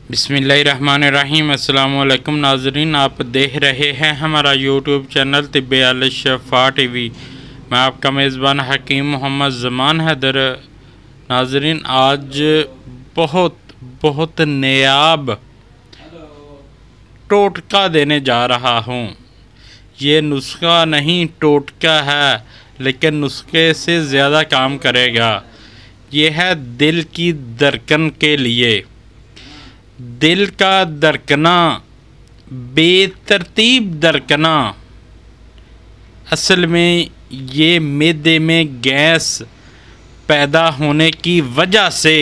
बिस्मिल्लाहिर्रहमानिर्रहीम। अस्सलामु अलैकुम नाज़रीन, आप देख रहे हैं हमारा यूट्यूब चैनल तिब्बे अल शफ़ा टीवी। मैं आपका मेज़बान हकीम मोहम्मद ज़मान हैदर। नाज़रीन, आज बहुत नायाब टोटका देने जा रहा हूँ। ये नुस्खा नहीं टोटका है, लेकिन नुस्खे से ज़्यादा काम करेगा। ये है दिल की धड़कन के लिए। दिल का धड़कना, बेतरतीब धड़कना, असल में ये मैदे में गैस पैदा होने की वजह से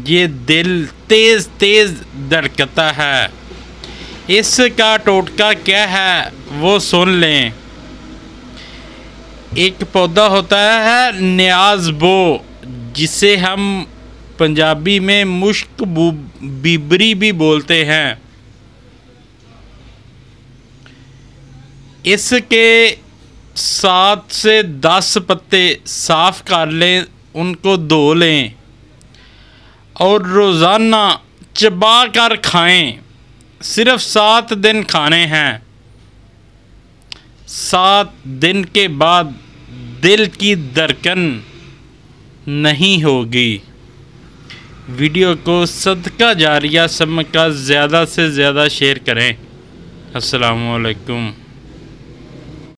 ये दिल तेज़ तेज़ धड़कता है। इसका टोटका क्या है वो सुन लें। एक पौधा होता है न्याज़बो, जिसे हम पंजाबी में मुश्क बिबरी भी बोलते हैं। इसके 7 से 10 पत्ते साफ़ कर लें, उनको धो लें और रोज़ाना चबा कर खाएं। सिर्फ 7 दिन खाने हैं। 7 दिन के बाद दिल की धड़कन नहीं होगी। वीडियो को सदका जारिया समझकर ज़्यादा से ज़्यादा शेयर करें। अस्सलामु अलैकुम।